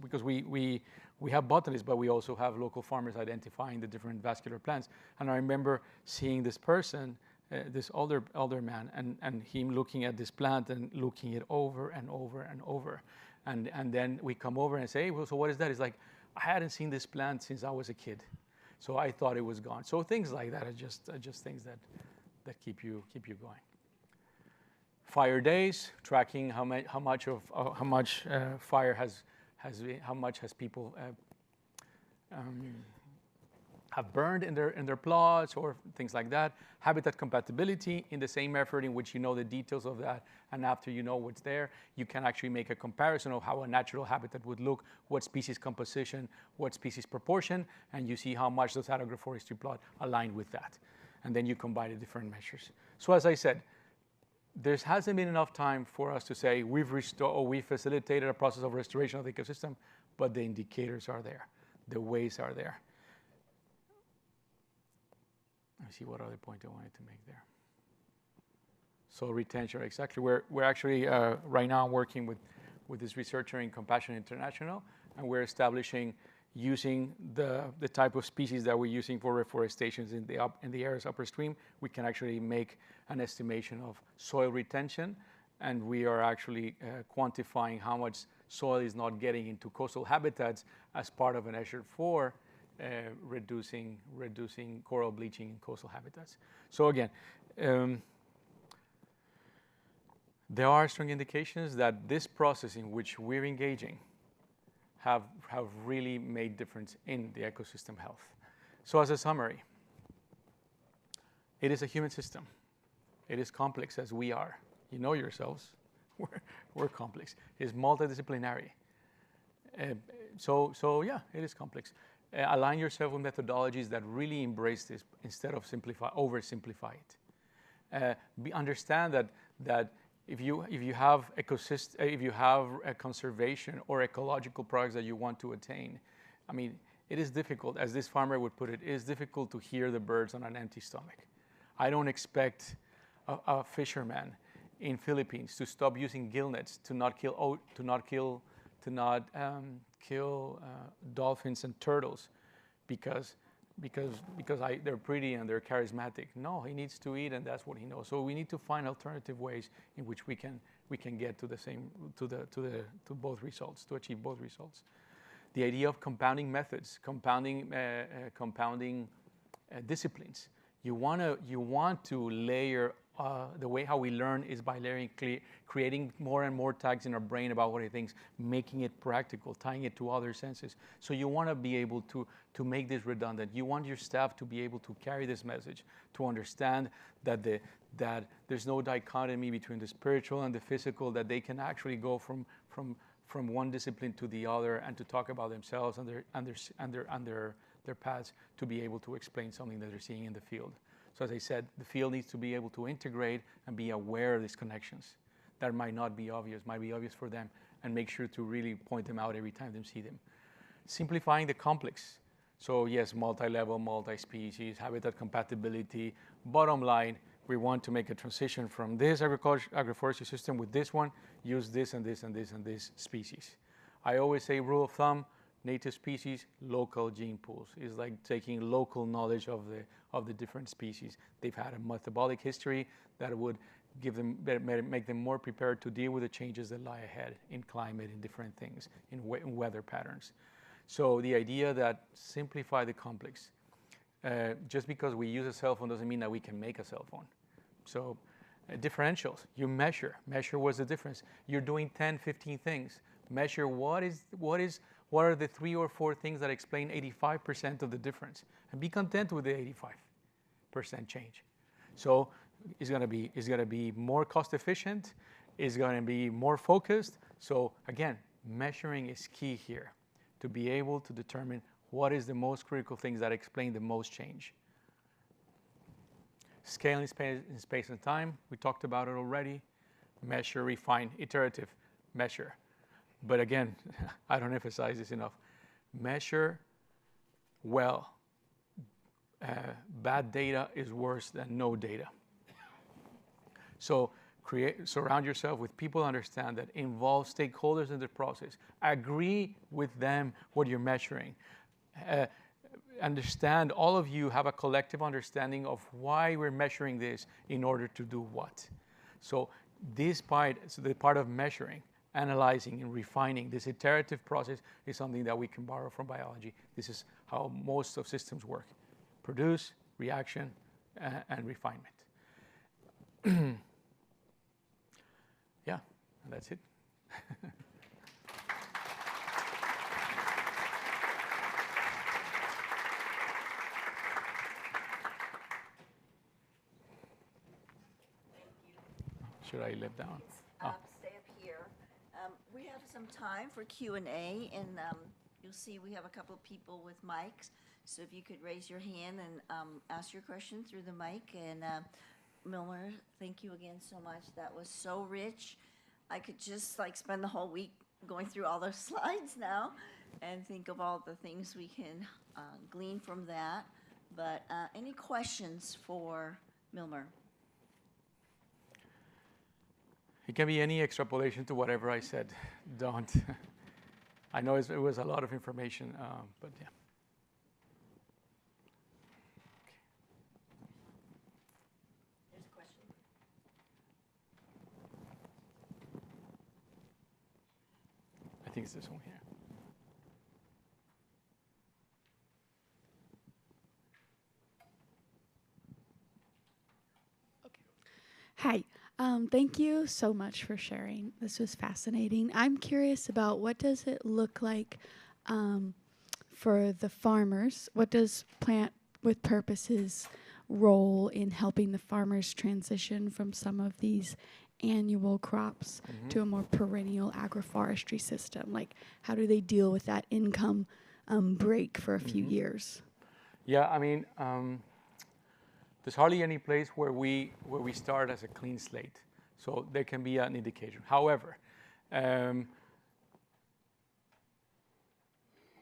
because we have botanists, but we also have local farmers identifying the different vascular plants. And I remember seeing this person, this older man, and him looking at this plant and looking it over and over and over. And then we come over and say, hey, well, so what is that? It's like, I hadn't seen this plant since I was a kid. So I thought it was gone. So things like that are just things that keep you going. Fire days, tracking how much fire how much has people have burned in their plots or things like that. Habitat compatibility, in the same effort in which you know the details of that, and after you know what's there, you can actually make a comparison of how a natural habitat would look, what species composition, what species proportion, and you see how much those agroforestry plot aligned with that. And then you combine the different measures. So as I said, there hasn't been enough time for us to say we've restored or we facilitated a process of restoration of the ecosystem, but the indicators are there, the ways are there. Let me see what other point I wanted to make there. So retention, exactly. We're actually right now working with this researcher in Compassion International, and we're establishing using the type of species that we're using for reforestations in the areas upstream. We can actually make an estimation of soil retention, and we are actually quantifying how much soil is not getting into coastal habitats as part of an effort for reducing coral bleaching in coastal habitats. So again, there are strong indications that this process in which we're engaging have really made difference in the ecosystem health. So as a summary, it is a human system. It is complex as we are. You know yourselves, we're complex. It's multidisciplinary. So yeah, it is complex. Align yourself with methodologies that really embrace this instead of oversimplify it. Understand that if you have a conservation or ecological products that you want to attain, I mean, it is difficult, as this farmer would put it is difficult to hear the birds on an empty stomach. I don't expect a fisherman in Philippines to stop using gill nets to not kill dolphins and turtles because they're pretty and they're charismatic. No, he needs to eat, and that's what he knows. So we need to find alternative ways in which we can get to both results, to achieve both results. The idea of compounding methods, compounding disciplines. You want to layer. The way how we learn is by layering, creating more and more tags in our brain about what it thinks, making it practical, tying it to other senses. So you want to be able to make this redundant. You want your staff to be able to carry this message, to understand that there's no dichotomy between the spiritual and the physical, that they can actually go from one discipline to the other and to talk about themselves and their paths to be able to explain something that they're seeing in the field. So as I said, the field needs to be able to integrate and be aware of these connections that might not be obvious, might be obvious for them, and make sure to really point them out every time they see them. Simplifying the complex. So yes, multi-level, multi-species, habitat compatibility. Bottom line, we want to make a transition from this agroforestry system with this one, use this and this and this and this species. I always say rule of thumb, native species, local gene pools. It's like taking local knowledge of the different species. They've had a metabolic history that would make them more prepared to deal with the changes that lie ahead in climate, in different things, in weather patterns. So the idea that simplify the complex. Just because we use a cell phone doesn't mean that we can make a cell phone. So differentials, you measure what's the difference. You're doing 10, 15 things. Measure what are the 3 or 4 things that explain 85% of the difference, and be content with the 85% change. So it's going to be more cost efficient. It's going to be more focused. So again, measuring is key here to be able to determine what is the most critical things that explain the most change. Scale in space and time. We talked about it already. Measure, refine, iterative, measure. But again, I don't emphasize this enough. Measure well. Bad data is worse than no data. So surround yourself with people who understand that, involve stakeholders in the process. Agree with them what you're measuring. Understand, all of you have a collective understanding of why we're measuring this in order to do what. So this part, the part of measuring, analyzing and refining, this iterative process is something that we can borrow from biology. This is how most of systems work. Produce, reaction, and refinement. Yeah, and that's it. should I live down? Stay up here. We have some time for Q&A, and you'll see we have a couple of people with mics. So if you could raise your hand and ask your question through the mic. And Milmer, thank you again so much. That was so rich. I could just like spend the whole week going through all those slides now and think of all the things we can glean from that. But any questions for Milmer? It can be any extrapolation to whatever I said. Don't. I know it was a lot of information, but yeah. There's a question. I think it's this one here. Hi. Thank you so much for sharing. This was fascinating. I'm curious about what does it look like for the farmers? What does Plant with Purpose's role in helping the farmers transition from some of these annual crops to a more perennial agroforestry system? Like, how do they deal with that income break for a few years? Yeah, I mean, there's hardly any place where we start as a clean slate. So there can be an indication. However,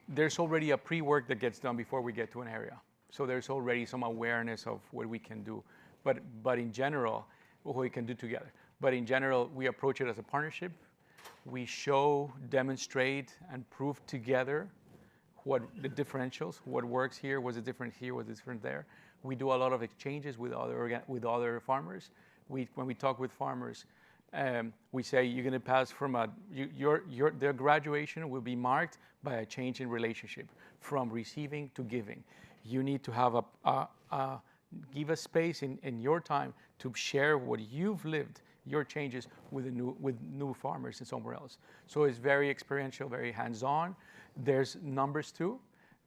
there's already a pre-work that gets done before we get to an area. So there's already some awareness of what we can do. But in general, what we can do together. But in general, we approach it as a partnership. We show, demonstrate, and prove together what the differentials, what works here, what's different here, what's different there. We do a lot of exchanges with other farmers. When we talk with farmers, we say you're going to pass from their graduation will be marked by a change in relationship from receiving to giving. You need to have give a space in your time to share what you've lived, your changes with new farmers and somewhere else. So it's very experiential, very hands-on. There's numbers too.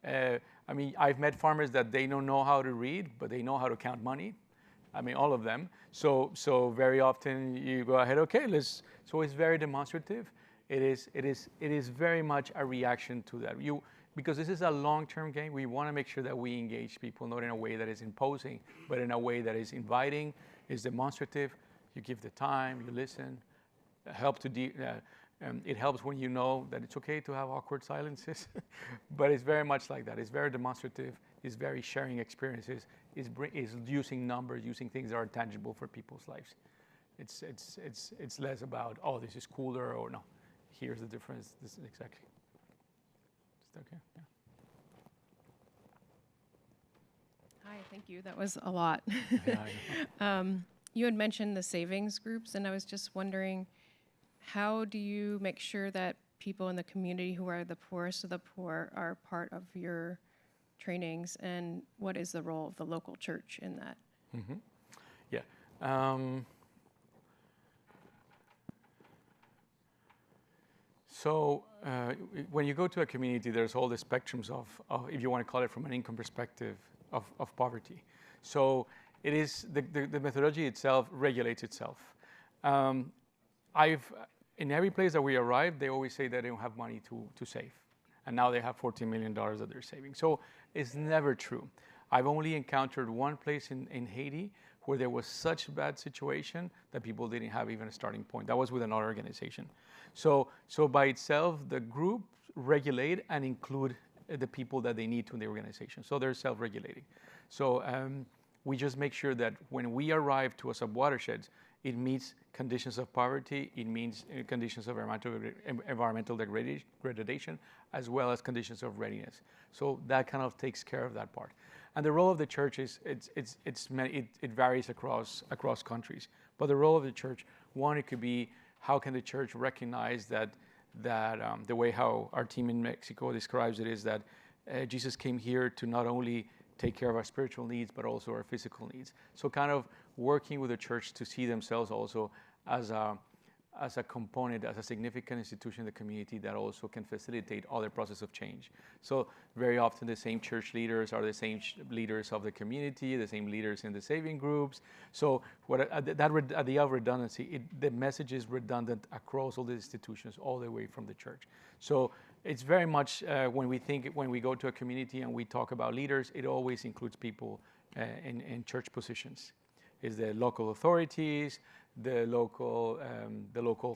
I mean, I've met farmers that they don't know how to read, but they know how to count money. I mean, all of them. So very often you go ahead, okay, let's. So it's very demonstrative. It is very much a reaction to that. Because this is a long-term game. We want to make sure that we engage people, not in a way that is imposing, but in a way that is inviting, is demonstrative. You give the time, you listen, help to. It helps when you know that it's okay to have awkward silences, but it's very much like that. It's very demonstrative. It's very sharing experiences. It's using numbers, using things that are tangible for people's lives. It's less about, oh, this is cooler, or no, here's the difference. This is exactly. Is that okay? Yeah. Hi, thank you. That was a lot. Yeah, You had mentioned the savings groups, and I was just wondering, how do you make sure that people in the community who are the poorest of the poor are part of your trainings, and what is the role of the local church in that? Mm-hmm. Yeah. So when you go to a community, there's all the spectrums of if you want to call it from an income perspective, of poverty. So it is the methodology itself regulates itself. In every place that we arrive, they always say that they don't have money to save. And now they have $14 million that they're saving. So it's never true. I've only encountered one place in Haiti where there was such a bad situation that people didn't have even a starting point. That was with another organization. So by itself, the group regulate and include the people that they need to in the organization. So they're self-regulating. So we just make sure that when we arrive to a sub-watershed, it meets conditions of poverty, it means conditions of environmental degradation, as well as conditions of readiness. So that kind of takes care of that part. And the role of the church is, it varies across countries. But the role of the church, one, it could be, how can the church recognize that the way how our team in Mexico describes it is that Jesus came here to not only take care of our spiritual needs, but also our physical needs. So kind of working with the church to see themselves also as as a component, as a significant institution in the community that also can facilitate other process of change. So very often the same church leaders are the same leaders of the community, the same leaders in the saving groups. So what that idea of redundancy, the message is redundant across all the institutions, all the way from the church. So it's very much when we go to a community and we talk about leaders, it always includes people in church positions. It's the local authorities, the local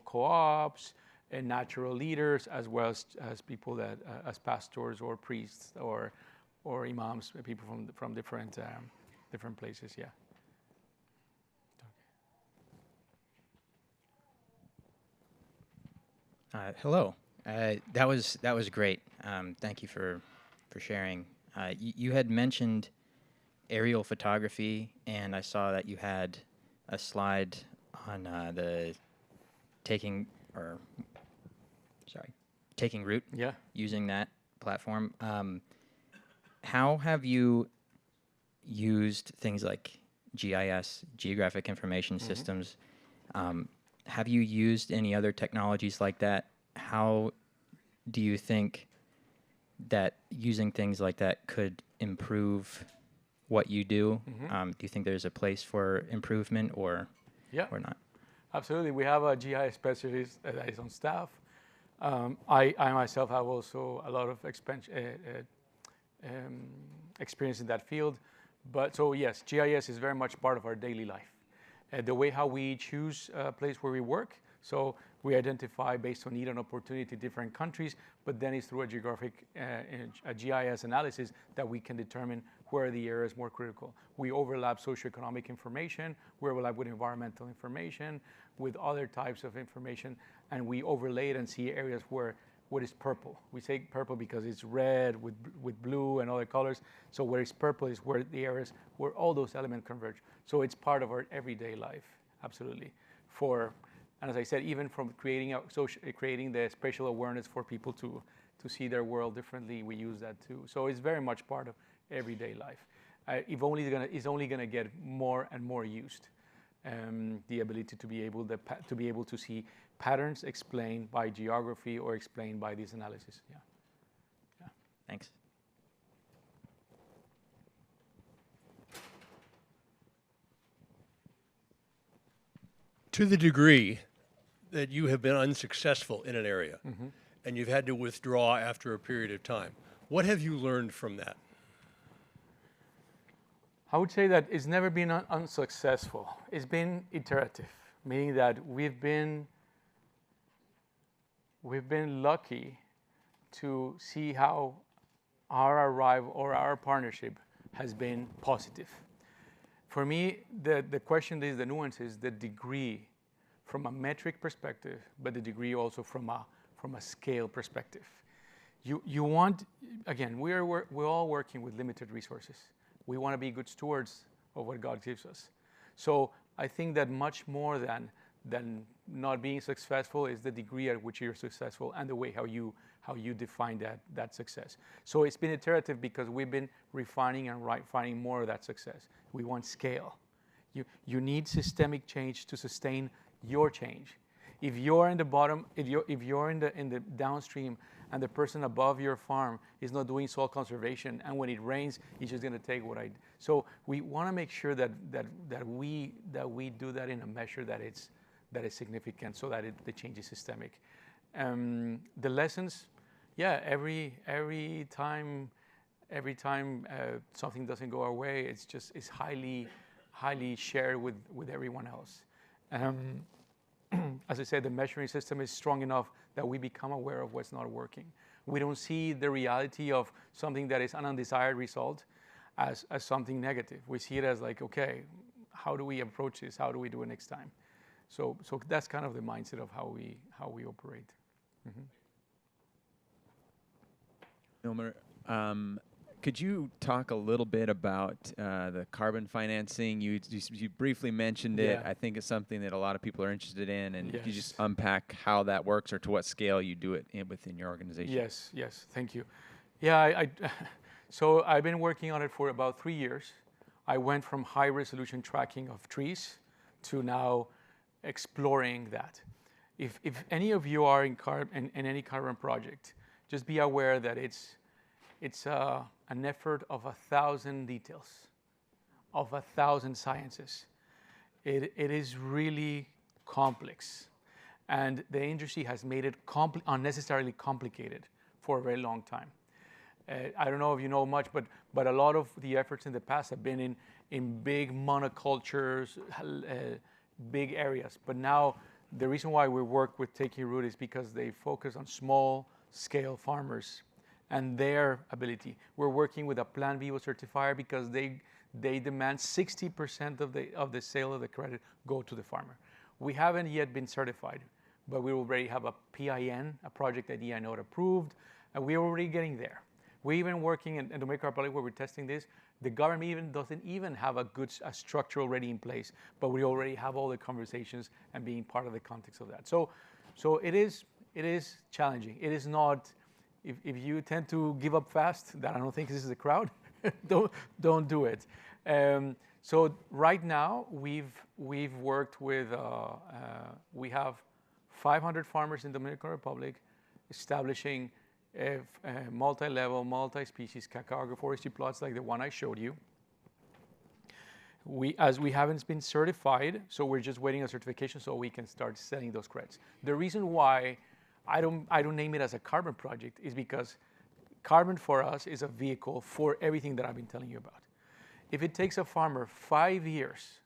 co-ops, and natural leaders, as well as people that as pastors or priests or imams, people from different places. Yeah. Hello. That was great. Thank you for sharing. You had mentioned aerial photography, and I saw that you had a slide on the taking root. Yeah. Using that platform. How have you used things like GIS, geographic information systems? Have you used any other technologies like that? How do you think that using things like that could improve what you do? Do you think there's a place for improvement or not? Absolutely. We have a GIS specialist that is on staff. I myself have also a lot of experience in that field. But so yes, GIS is very much part of our daily life. The way how we choose a place where we work, so we identify based on need and opportunity different countries, but then it's through a GIS analysis that we can determine where the area is more critical. We overlap socioeconomic information, we overlap with environmental information, with other types of information, and we overlay it and see areas where what is purple. We say purple because it's red with blue and other colors. So where it's purple is where the areas where all those elements converge. So it's part of our everyday life, absolutely. And as I said, even from creating the spatial awareness for people to see their world differently, we use that too. So it's very much part of everyday life. It's only gonna get more and more used. The ability to be able to see patterns explained by geography or explained by this analysis. Yeah. Thanks. To the degree that you have been unsuccessful in an area and you've had to withdraw after a period of time, what have you learned from that? I would say that it's never been unsuccessful. It's been iterative, meaning that we've been lucky to see how our arrival or our partnership has been positive. For me, the question is, the nuance is the degree from a metric perspective, but the degree also from a scale perspective. You want, again, we're all working with limited resources. We want to be good stewards of what God gives us. So I think that much more than not being successful is the degree at which you're successful and the way how you define that success. So it's been iterative because we've been refining and finding more of that success. We want scale. You need systemic change to sustain your change. If you're in the bottom, if you're in the downstream, and the person above your farm is not doing soil conservation, and when it rains, he's just going to take what I. So we want to make sure that we do that in a measure that is significant, so that the change is systemic. The lessons, every time something doesn't go our way, it's highly shared with everyone else. As I said, the measuring system is strong enough that we become aware of what's not working. We don't see the reality of something that is an undesired result as something negative. We see it as like, okay, how do we approach this? How do we do it next time? So that's kind of the mindset of how we operate. Milmer, could you talk a little bit about the carbon financing? You briefly mentioned it. Yeah. I think it's something that a lot of people are interested in, and Yes. could you just unpack how that works or to what scale you do it within your organization? Yes, thank you. Yeah, so I've been working on it for about 3 years. I went from high resolution tracking of trees to now exploring that. if any of you are in any carbon project, just be aware that it's an effort of 1,000 details, of 1,000 sciences. It is really complex, and the industry has made it unnecessarily complicated for a very long time. I don't know if you know much, but a lot of the efforts in the past have been in big monocultures, big areas. But now the reason why we work with Taking Root is because they focus on small scale farmers and their ability. We're working with a Plan Vivo certifier because they demand 60% of the sale of the credit go to the farmer. We haven't yet been certified, but we already have a PIN, a project ID node approved, and we're already getting there. We're even working in Dominican Republic where we're testing this. The government doesn't even have a structure already in place, but we already have all the conversations and being part of the context of that. So it is challenging. It is not, if you tend to give up fast, that I don't think this is a crowd, don't do it. So right now we've worked with, we have 500 farmers in the Dominican Republic establishing multi-level, multi-species cacao agroforestry plots like the one I showed you. As we haven't been certified, so we're just waiting on certification so we can start selling those credits. The reason why I don't name it as a carbon project is because carbon for us is a vehicle for everything that I've been telling you about. If it takes a farmer 5 years,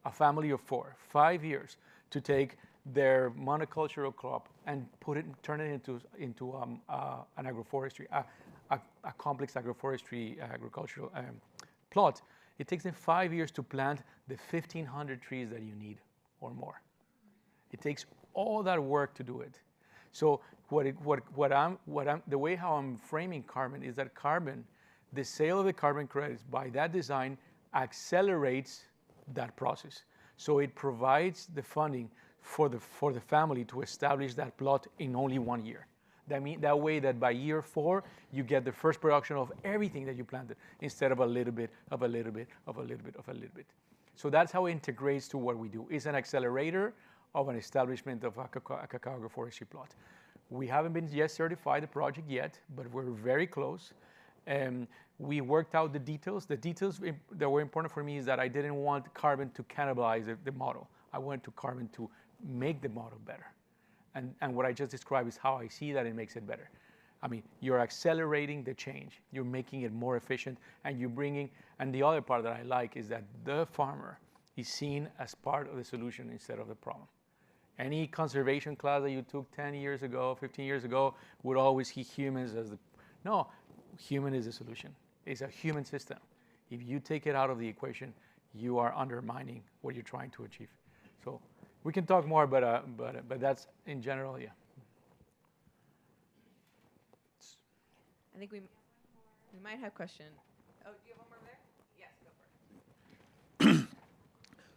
a family of 4, 5 years to take their monocultural crop and turn it into an agroforestry, a complex agroforestry agricultural plot, it takes them 5 years to plant the 1,500 trees that you need or more. It takes all that work to do it. So the way how I'm framing carbon is that carbon, the sale of the carbon credits by that design accelerates that process. So it provides the funding for the family to establish that plot in only 1 year. That way that by year 4, you get the first production of everything that you planted instead of a little bit, of a little bit, of a little bit, of a little bit. So that's how it integrates to what we do. It's an accelerator of an establishment of a cacao agroforestry plot. We haven't been yet certified the project yet, but we're very close. We worked out the details. The details that were important for me is that I didn't want carbon to cannibalize the model. I wanted carbon to make the model better. And what I just described is how I see that it makes it better. I mean, you're accelerating the change. You're making it more efficient, and you're bringing, and the other part that I like is that the farmer is seen as part of the solution instead of the problem. Any conservation class that you took 10 years ago, 15 years ago, would always see humans as no, human is the solution. It's a human system. If you take it out of the equation, you are undermining what you're trying to achieve. So we can talk more, but that's in general, yeah. I think we might have a question. Oh, do you have one more there? Yes, go for it.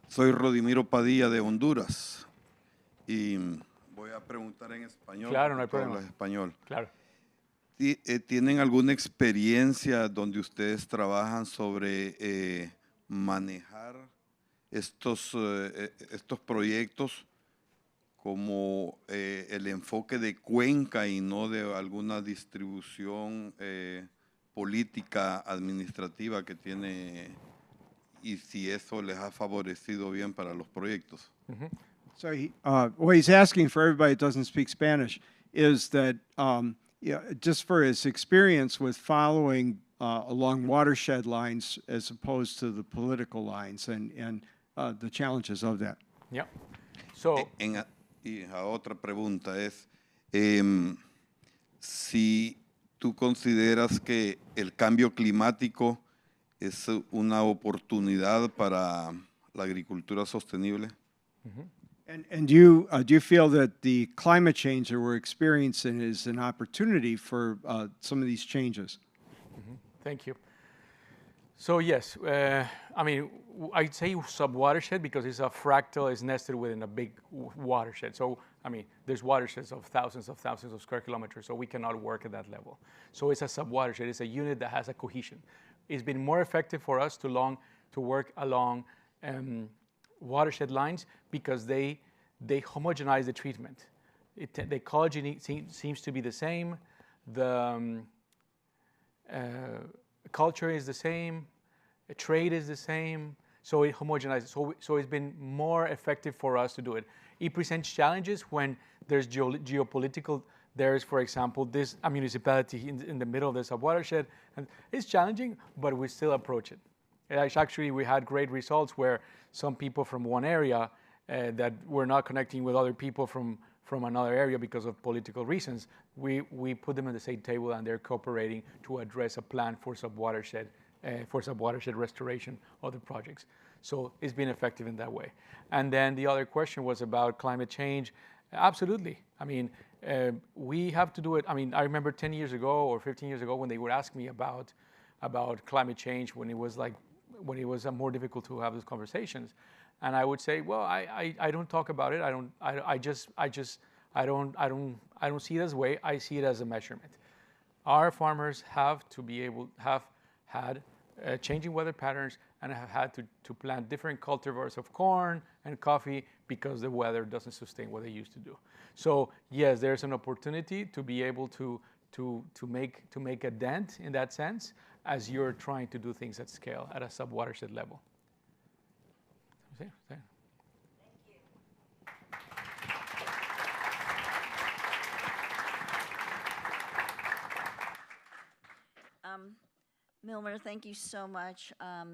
Soy Rodimiro Padilla de Honduras y voy a preguntar en español. Claro, no hay tú problema. hablas español. Claro. ¿Tienen alguna experiencia donde ustedes trabajan sobre manejar estos proyectos como el enfoque de cuenca y no de alguna distribución política administrativa que tiene, y si eso les ha favorecido bien para los proyectos? Mm-hmm. So what he's asking for everybody that doesn't speak Spanish is that just for his experience with following along watershed lines as opposed to the political lines and the challenges of that. Yeah. So. Y la otra pregunta es, si tú consideras que el cambio climático es una oportunidad para la agricultura sostenible. Mm-hmm. And do you feel that the climate change that we're experiencing is an opportunity for some of these changes? Mm-hmm. Thank you. So yes, I mean, I'd say sub-watershed because it's a fractal, it's nested within a big watershed. So, I mean, there's watersheds of thousands of square kilometers, so we cannot work at that level. So it's a sub-watershed, it's a unit that has a cohesion. It's been more effective for us to work along watershed lines because they they homogenize the treatment. The ecology seems to be the same. The culture is the same. The trade is the same. So it homogenizes. So it's been more effective for us to do it. It presents challenges when there's geopolitical. There's, for example, this a municipality in the middle of the sub-watershed, and it's challenging, but we still approach it. Actually, we had great results where some people from one area that were not connecting with other people from another area because of political reasons, we put them at the same table and they're cooperating to address a plan for sub-watershed restoration of the projects. So it's been effective in that way. And then the other question was about climate change. Absolutely. I mean, we have to do it. I mean, I remember 10 years ago or 15 years ago when they would ask me about climate change when it was more difficult to have those conversations, and I would say, well, I don't talk about it. I don't see it as a way. I see it as a measurement. Our farmers have had changing weather patterns and have had to plant different cultivars of corn and coffee because the weather doesn't sustain what they used to do. So yes, there's an opportunity to be able to make a dent in that sense as you're trying to do things at scale at a sub-watershed level. Thank you. Milmer, thank you so much.